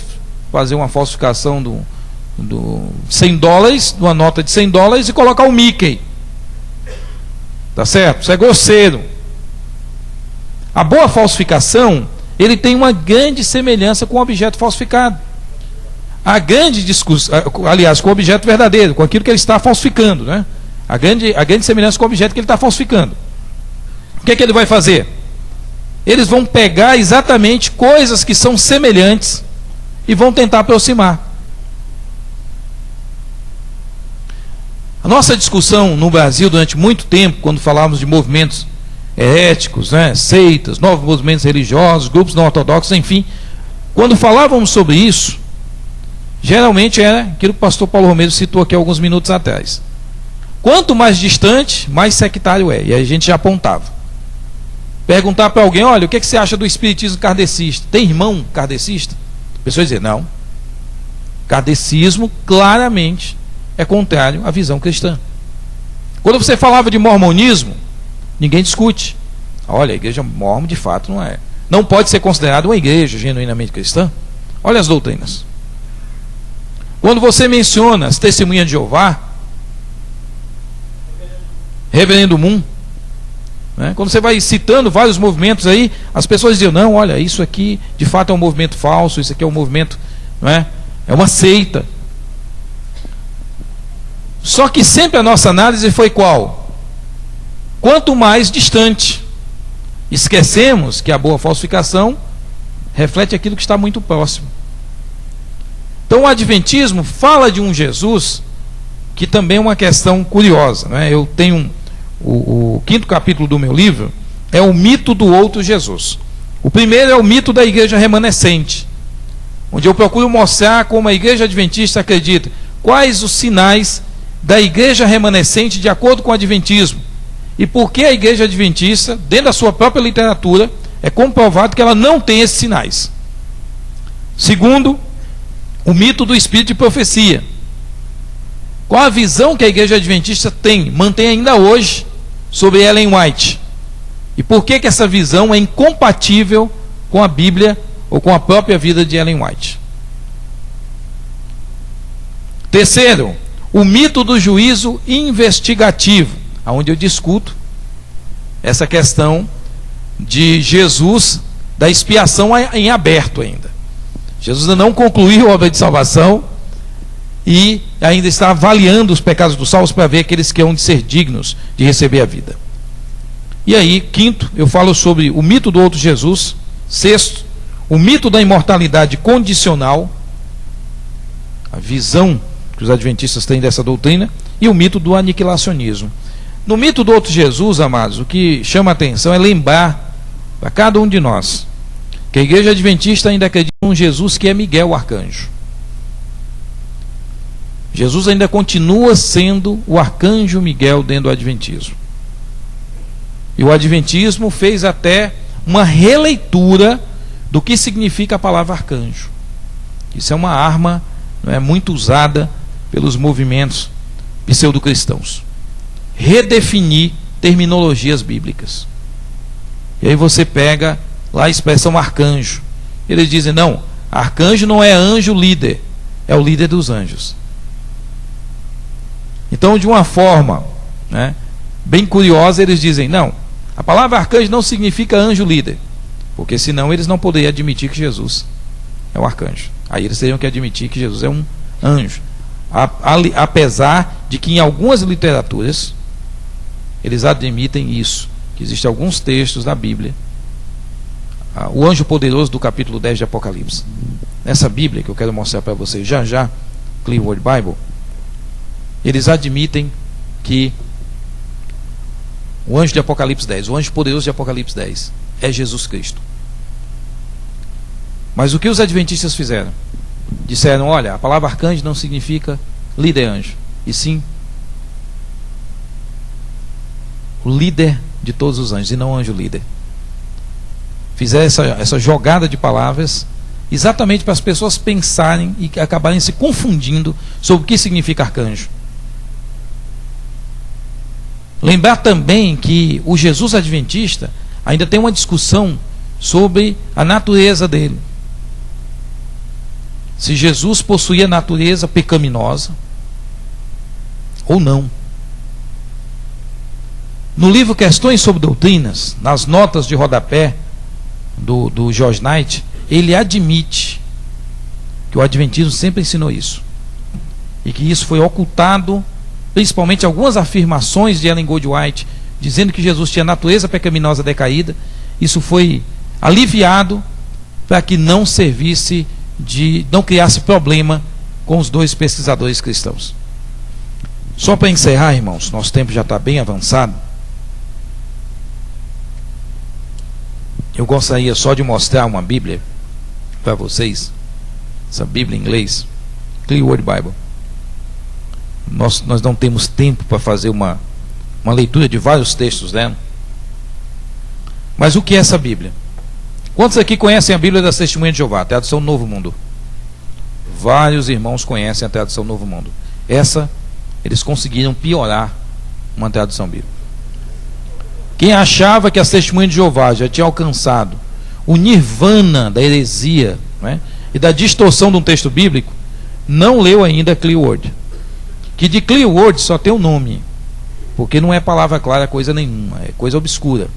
fazer uma falsificação do $100, de uma nota de $100 e colocar o Mickey. Tá certo? Isso é grosseiro. A boa falsificação, ele tem uma grande semelhança com o objeto falsificado. A grande discussão, aliás, com o objeto verdadeiro, com aquilo que ele está falsificando, né? A grande semelhança com o objeto que ele está falsificando. O que é que ele vai fazer? Eles vão pegar exatamente coisas que são semelhantes e vão tentar aproximar. A nossa discussão no Brasil durante muito tempo, quando falávamos de movimentos heréticos, né, seitas, novos movimentos religiosos, grupos não ortodoxos, enfim, quando falávamos sobre isso, geralmente era aquilo que o pastor Paulo Romero citou aqui alguns minutos atrás. Quanto mais distante, mais sectário é. E aí a gente já apontava. Perguntar para alguém, olha, o que você acha do espiritismo kardecista? Tem irmão kardecista? A pessoa dizer, não. Kardecismo claramente é contrário à visão cristã. Quando você falava de mormonismo, ninguém discute. Olha, a igreja mormon de fato não é. Não pode ser considerada uma igreja genuinamente cristã. Olha as doutrinas. Quando você menciona as testemunhas de Jeová, Reverendo Moon, né? Quando você vai citando vários movimentos aí, as pessoas dizem, não, olha, isso aqui de fato é um movimento falso, isso aqui é um movimento, não é? É uma seita. Só que sempre a nossa análise foi qual? Quanto mais distante. Esquecemos que a boa falsificação reflete aquilo que está muito próximo. Então o adventismo fala de um Jesus que também é uma questão curiosa, né? Eu tenho o 5º capítulo do meu livro, é o mito do outro Jesus. O primeiro é o mito da igreja remanescente, onde eu procuro mostrar como a igreja adventista acredita, quais os sinais da igreja remanescente de acordo com o adventismo, e por que a igreja adventista, dentro da sua própria literatura, é comprovado que ela não tem esses sinais. Segundo, o mito do espírito de profecia. Qual a visão que a igreja adventista mantém ainda hoje sobre Ellen White? E por que essa visão é incompatível com a Bíblia ou com a própria vida de Ellen White? Terceiro, o mito do juízo investigativo, onde eu discuto essa questão de Jesus, da expiação em aberto ainda. Jesus ainda não concluiu a obra de salvação e ainda está avaliando os pecados dos salvos para ver aqueles que hão de ser dignos de receber a vida. E aí, quinto, eu falo sobre o mito do outro Jesus. Sexto, o mito da imortalidade condicional, a visão que os adventistas têm dessa doutrina, e o mito do aniquilacionismo. No mito do outro Jesus, amados, o que chama a atenção é lembrar para cada um de nós que a igreja adventista ainda acredita em um Jesus que é Miguel, o arcanjo. Jesus ainda continua sendo o arcanjo Miguel dentro do adventismo. E o adventismo fez até uma releitura do que significa a palavra arcanjo. Isso é uma arma, não é, muito usada pelos movimentos pseudo-cristãos. Redefinir terminologias bíblicas. E aí você pega lá a expressão arcanjo. Eles dizem, não, arcanjo não é anjo líder, é o líder dos anjos. Então, de uma forma, né, bem curiosa, eles dizem, não, a palavra arcanjo não significa anjo líder, porque senão eles não poderiam admitir que Jesus é um arcanjo. Aí eles teriam que admitir que Jesus é um anjo. Apesar de que em algumas literaturas eles admitem isso, que existem alguns textos da Bíblia, o anjo poderoso do capítulo 10 de Apocalipse, nessa Bíblia que eu quero mostrar para vocês já, Clearwater Bible, eles admitem que o anjo de Apocalipse 10, o anjo poderoso de Apocalipse 10 é Jesus Cristo. Mas o que os adventistas fizeram? Disseram, olha, a palavra arcanjo não significa líder anjo, e sim o líder de todos os anjos, e não anjo líder. Fizeram essa jogada de palavras exatamente para as pessoas pensarem e acabarem se confundindo sobre o que significa arcanjo. Lembrar também que o Jesus adventista ainda tem uma discussão sobre a natureza dele. Se Jesus possuía natureza pecaminosa ou não. No livro Questões sobre Doutrinas, nas notas de rodapé do George Knight, ele admite que o adventismo sempre ensinou isso, e que isso foi ocultado, principalmente algumas afirmações de Ellen Goldwhite, dizendo que Jesus tinha natureza pecaminosa decaída. Isso foi aliviado para que não servisse não criasse problema com os dois pesquisadores cristãos. Só para encerrar, irmãos, nosso tempo já está bem avançado. Eu gostaria só de mostrar uma Bíblia para vocês, essa Bíblia em inglês, Clearwater Bible. Nós não temos tempo para fazer uma leitura de vários textos dela. Mas o que é essa Bíblia? Quantos aqui conhecem a Bíblia das Testemunhas de Jeová, a tradução Novo Mundo? Vários irmãos conhecem a tradução Novo Mundo. Essa, eles conseguiram piorar uma tradução bíblica. Quem achava que as Testemunhas de Jeová já tinha alcançado o nirvana da heresia, né, e da distorção de um texto bíblico, não leu ainda Clearwater. Que de Clearwater só tem o nome, porque não é palavra clara coisa nenhuma, é coisa obscura.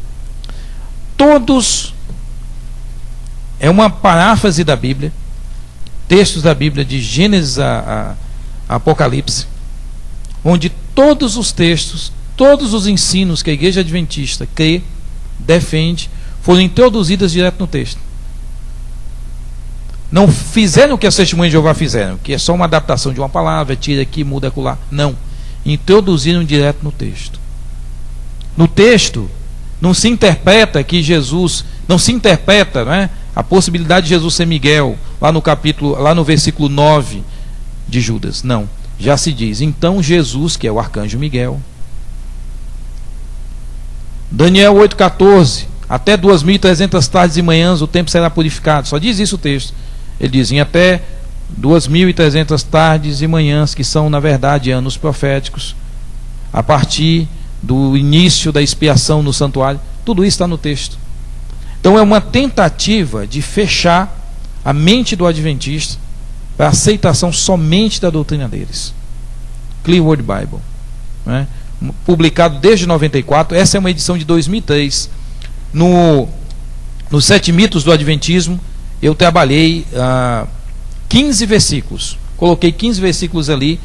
Todos é uma paráfrase da Bíblia, textos da Bíblia de Gênesis a Apocalipse, onde todos os textos, todos os ensinos que a igreja adventista crê, defende, foram introduzidos direto no texto. Não fizeram o que as Testemunhas de Jeová fizeram, que é só uma adaptação de uma palavra, tira aqui, muda acolá. Não, introduziram direto no texto. No texto não se interpreta que Jesus, não se interpreta, né, a possibilidade de Jesus ser Miguel, lá no versículo 9 de Judas. Não, já se diz, então Jesus, que é o arcanjo Miguel. Daniel 8,14, até 2.300 tardes e manhãs o templo será purificado. Só diz isso o texto. Ele diz, em até 2.300 tardes e manhãs, que são na verdade anos proféticos, a partir do início da expiação no santuário. Tudo isso está no texto. Então é uma tentativa de fechar a mente do adventista para a aceitação somente da doutrina deles. Clearwater Bible, né? Publicado desde 94. Essa é uma edição de 2003. Nos 7 mitos do adventismo, eu trabalhei 15 versículos. Coloquei 15 versículos ali,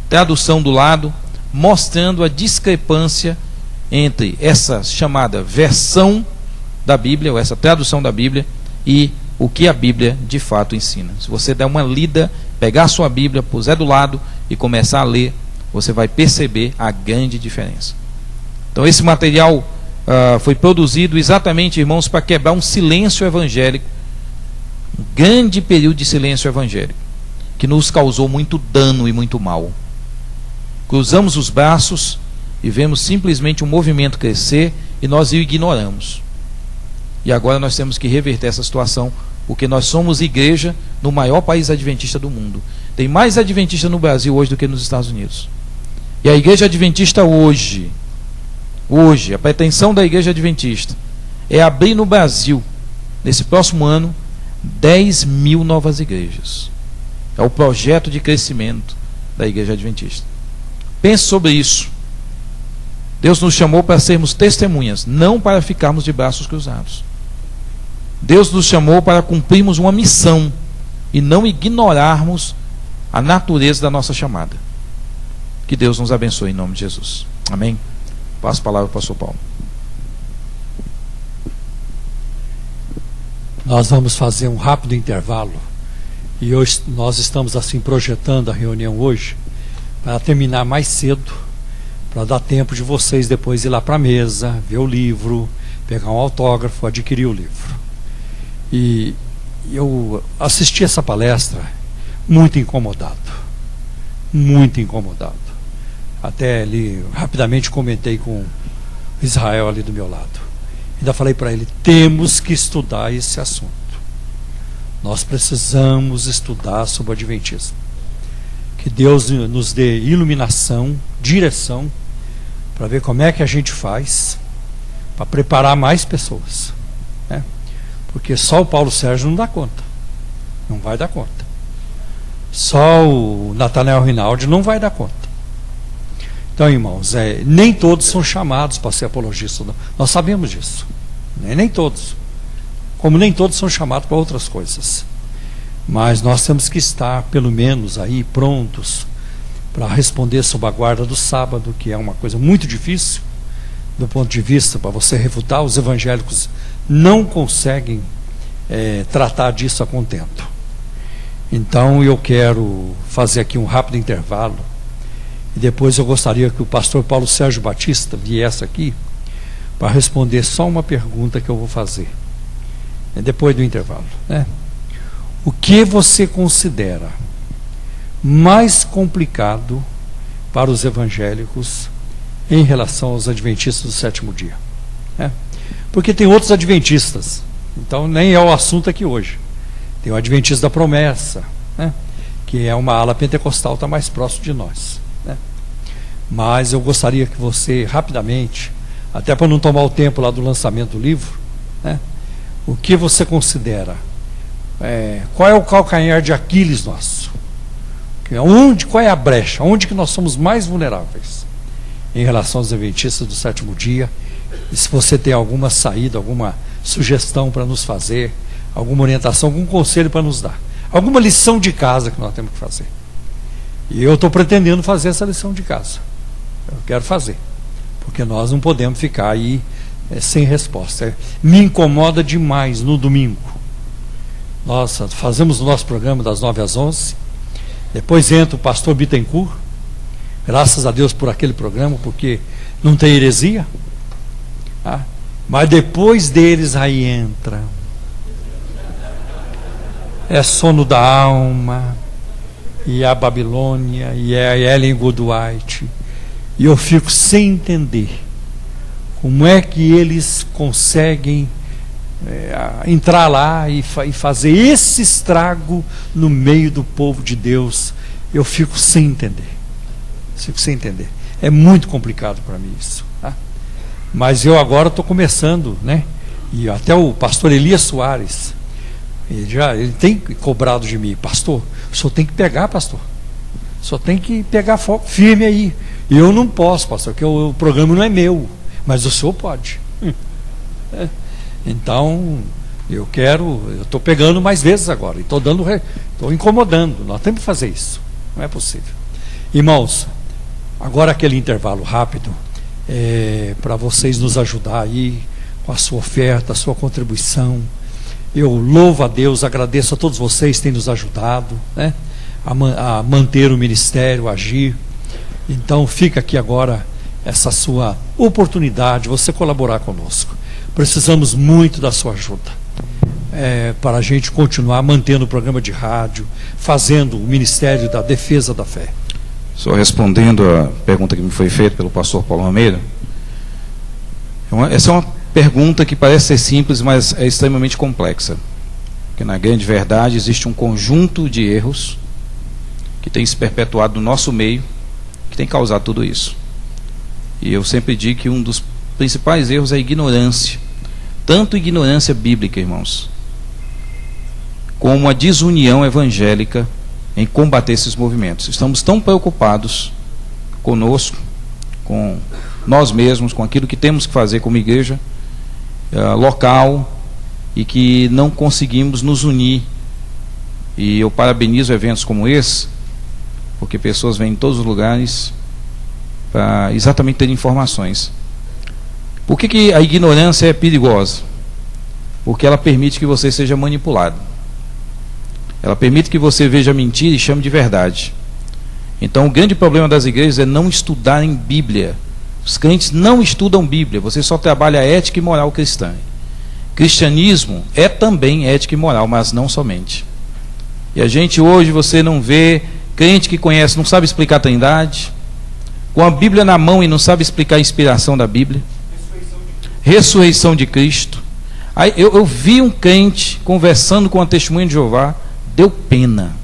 tradução do lado, mostrando a discrepância entre essa chamada versão da Bíblia, ou essa tradução da Bíblia, e o que a Bíblia de fato ensina. Se você der uma lida, pegar a sua Bíblia, puser do lado e começar a ler, você vai perceber a grande diferença. Então esse material foi produzido exatamente, irmãos, para quebrar um silêncio evangélico, um grande período de silêncio evangélico, que nos causou muito dano e muito mal. Cruzamos os braços e vemos simplesmente um movimento crescer e nós o ignoramos. E agora nós temos que reverter essa situação, porque nós somos igreja no maior país adventista do mundo. Tem mais adventista no Brasil hoje do que nos Estados Unidos. E a igreja adventista hoje, hoje, a pretensão da Igreja Adventista é abrir no Brasil, nesse próximo ano, 10.000 novas igrejas. É o projeto de crescimento da Igreja Adventista. Pense sobre isso. Deus nos chamou para sermos testemunhas, não para ficarmos de braços cruzados. Deus nos chamou para cumprirmos uma missão e não ignorarmos a natureza da nossa chamada. Que Deus nos abençoe em nome de Jesus. Amém? Passo a palavra para o pastor Paulo. Nós vamos fazer um rápido intervalo. E hoje nós estamos assim projetando a reunião hoje para terminar mais cedo, para dar tempo de vocês depois ir lá para a mesa, ver o livro, pegar um autógrafo, adquirir o livro. E eu assisti essa palestra muito incomodado. Muito incomodado. Até ali, rapidamente comentei com Israel ali do meu lado. Ainda falei para ele, temos que estudar esse assunto. Nós precisamos estudar sobre o Adventismo. Que Deus nos dê iluminação, direção, para ver como é que a gente faz para preparar mais pessoas, né? Porque só o Paulo Sérgio não dá conta. Não vai dar conta. Só o Natanael Rinaldi não vai dar conta. Então, irmãos, nem todos são chamados para ser apologistas. Nós sabemos disso. Nem todos. Como nem todos são chamados para outras coisas. Mas nós temos que estar, pelo menos, aí prontos para responder sob a guarda do sábado, que é uma coisa muito difícil, do ponto de vista, para você refutar, os evangélicos não conseguem tratar disso a contento. Então eu quero fazer aqui um rápido intervalo, e depois eu gostaria que o pastor Paulo Sérgio Batista viesse aqui para responder só uma pergunta que eu vou fazer, depois do intervalo, né? O que você considera mais complicado para os evangélicos em relação aos adventistas do sétimo dia, né? Porque tem outros adventistas, então nem é o assunto aqui hoje. Tem o Adventista da Promessa, né? Que é uma ala pentecostal, está mais próximo de nós, né? Mas eu gostaria que você, rapidamente, até para não tomar o tempo lá do lançamento do livro, né? O que você considera? Qual é o calcanhar de Aquiles nosso? Qual é a brecha? Onde que nós somos mais vulneráveis em relação aos adventistas do sétimo dia? E se você tem alguma saída, alguma sugestão para nos fazer, alguma orientação, algum conselho para nos dar, alguma lição de casa que nós temos que fazer. E eu estou pretendendo fazer essa lição de casa. Eu quero fazer, porque nós não podemos ficar aí sem resposta. Me incomoda demais no domingo. Nós fazemos o nosso programa das 9 às 11, depois entra o pastor Bittencourt, graças a Deus por aquele programa, porque não tem heresia, tá? Mas depois deles aí entra sono da alma, e a Babilônia, e a Ellen Goodwhite, e eu fico sem entender como é que eles conseguem entrar lá e fazer esse estrago no meio do povo de Deus. Eu fico sem entender. É muito complicado para mim isso, tá? Mas eu agora estou começando, né? E até o pastor Elias Soares, ele tem cobrado de mim, pastor, o senhor tem que pegar, pastor. O senhor tem que pegar foco firme aí. E eu não posso, pastor, porque o programa não é meu, mas o senhor pode. Então, eu estou pegando mais vezes agora, e estou incomodando. Nós temos que fazer isso. Não é possível. Irmãos, agora aquele intervalo rápido, para vocês nos ajudar aí com a sua oferta, a sua contribuição. Eu louvo a Deus, agradeço a todos vocês que têm nos ajudado, né, a manter o ministério, a agir. Então fica aqui agora essa sua oportunidade, você colaborar conosco. Precisamos muito da sua ajuda, para a gente continuar mantendo o programa de rádio, fazendo o ministério da defesa da fé. Só respondendo a pergunta que me foi feita pelo pastor Paulo Almeida, essa é uma pergunta que parece ser simples, mas é extremamente complexa. Porque na grande verdade existe um conjunto de erros que tem se perpetuado no nosso meio, que tem causado tudo isso. E eu sempre digo que um dos principais erros é a ignorância. Tanto ignorância bíblica, irmãos, como a desunião evangélica em combater esses movimentos. Estamos tão preocupados conosco, com nós mesmos, com aquilo que temos que fazer como igreja local, e que não conseguimos nos unir. E eu parabenizo eventos como esse, porque pessoas vêm em todos os lugares para exatamente ter informações. Por que a ignorância é perigosa? Porque ela permite que você seja manipulado. Ela permite que você veja mentira e chame de verdade. Então o grande problema das igrejas é não estudarem Bíblia. Os crentes não estudam Bíblia. Você só trabalha ética e moral cristã. Cristianismo é também ética e moral, mas não somente. E a gente hoje, você não vê crente que conhece, não sabe explicar a Trindade, com a Bíblia na mão e não sabe explicar a inspiração da Bíblia. Ressurreição de Cristo. Aí eu vi um crente conversando com a testemunha de Jeová, deu pena,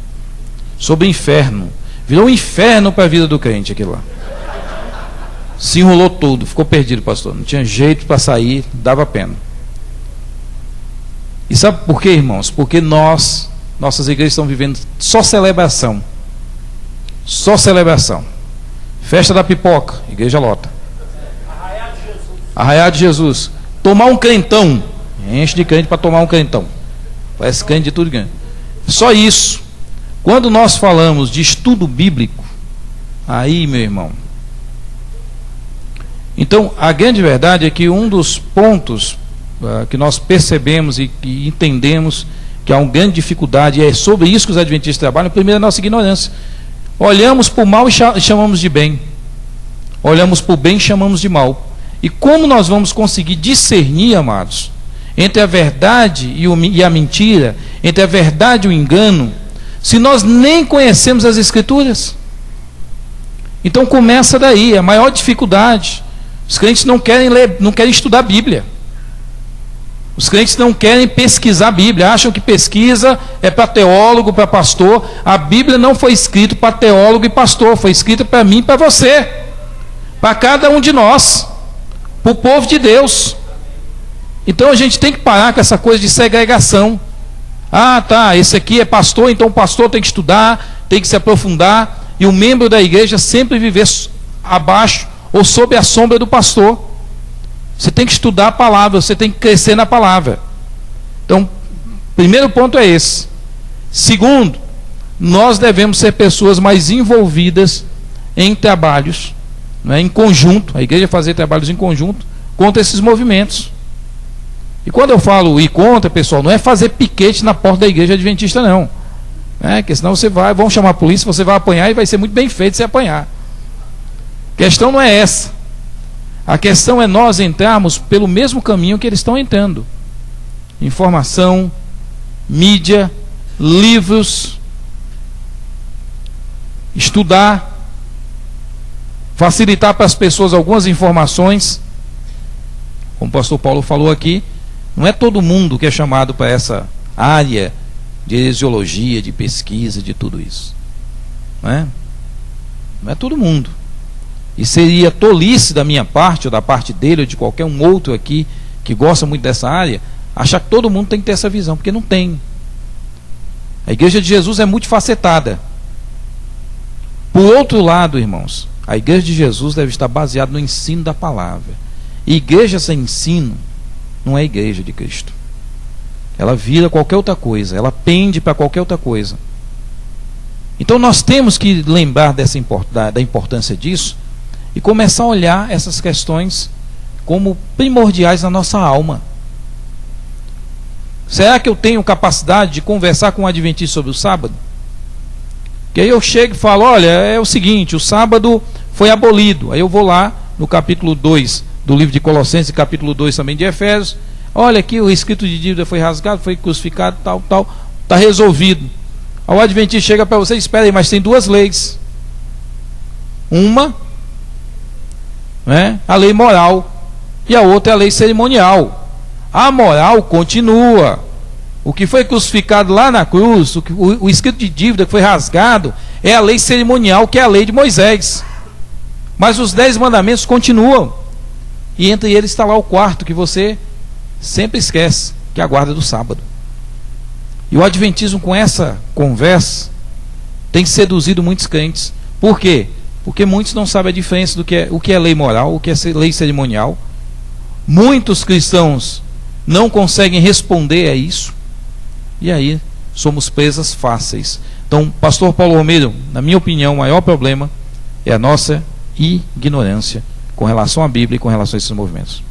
sobre o inferno. Virou um inferno para a vida do crente aquilo lá. Se enrolou todo, ficou perdido, pastor. Não tinha jeito para sair, dava pena. E sabe por quê, irmãos? Porque nossas igrejas estão vivendo só celebração. Só celebração. Festa da pipoca, igreja lota. Arraiá de Jesus. Tomar um crentão. Enche de crente para tomar um crentão. Parece crente de tudo grande. Só isso. Quando nós falamos de estudo bíblico, aí, meu irmão. Então, a grande verdade é que um dos pontos que nós percebemos e que entendemos que há uma grande dificuldade, e é sobre isso que os adventistas trabalham, primeiro é a nossa ignorância. Olhamos para o mal e chamamos de bem. Olhamos para o bem e chamamos de mal. E como nós vamos conseguir discernir, amados, entre a verdade e a mentira, entre a verdade e o engano, se nós nem conhecemos as Escrituras? Então começa daí, a maior dificuldade. Os crentes não querem ler, não querem estudar a Bíblia. Os crentes não querem pesquisar a Bíblia, acham que pesquisa é para teólogo, para pastor. A Bíblia não foi escrita para teólogo e pastor, foi escrita para mim e para você, para cada um de nós, para o povo de Deus. Então a gente tem que parar com essa coisa de segregação. Ah, tá, esse aqui é pastor, então o pastor tem que estudar, tem que se aprofundar, e o membro da igreja sempre viver abaixo ou sob a sombra do pastor. Você tem que estudar a palavra, você tem que crescer na palavra. Então, primeiro ponto é esse. Segundo, nós devemos ser pessoas mais envolvidas em trabalhos, né, em conjunto, a igreja fazer trabalhos em conjunto contra esses movimentos. E quando eu falo ir contra, pessoal, não é fazer piquete na porta da igreja adventista, não. Porque senão vão chamar a polícia, você vai apanhar e vai ser muito bem feito se apanhar. A questão não é essa. A questão é nós entrarmos pelo mesmo caminho que eles estão entrando. Informação, mídia, livros, estudar, facilitar para as pessoas algumas informações. Como o pastor Paulo falou aqui, não é todo mundo que é chamado para essa área de heresiologia, de pesquisa, de tudo isso. Não é todo mundo. E seria tolice da minha parte, ou da parte dele, ou de qualquer um outro aqui que gosta muito dessa área, achar que todo mundo tem que ter essa visão, porque não tem. A igreja de Jesus é multifacetada. Por outro lado, irmãos, a igreja de Jesus deve estar baseada no ensino da palavra. E igreja sem ensino não é igreja de Cristo. Ela vira qualquer outra coisa, ela pende para qualquer outra coisa. Então nós temos que lembrar da importância disso e começar a olhar essas questões como primordiais na nossa alma. Será que eu tenho capacidade de conversar com um adventista sobre o sábado? Que aí eu chego e falo, olha, é o seguinte, o sábado foi abolido. Aí eu vou lá no capítulo 2 do livro de Colossenses, capítulo 2 também de Efésios, olha aqui, o escrito de dívida foi rasgado, foi crucificado, tal, está resolvido. Aí o adventista chega para você e espera aí, mas tem duas leis. Uma, a lei moral, e a outra é a lei cerimonial. A moral continua. O que foi crucificado lá na cruz, o escrito de dívida que foi rasgado, é a lei cerimonial, que é a lei de Moisés. Mas os 10 mandamentos continuam. E entre eles está lá o quarto que você sempre esquece, que é a guarda do sábado. E o adventismo, com essa conversa, tem seduzido muitos crentes. Por quê? Porque muitos não sabem a diferença do o que é lei moral, o que é lei cerimonial. Muitos cristãos não conseguem responder a isso. E aí somos presas fáceis. Então, pastor Paulo Romero, na minha opinião, o maior problema é a nossa ignorância com relação à Bíblia e com relação a esses movimentos.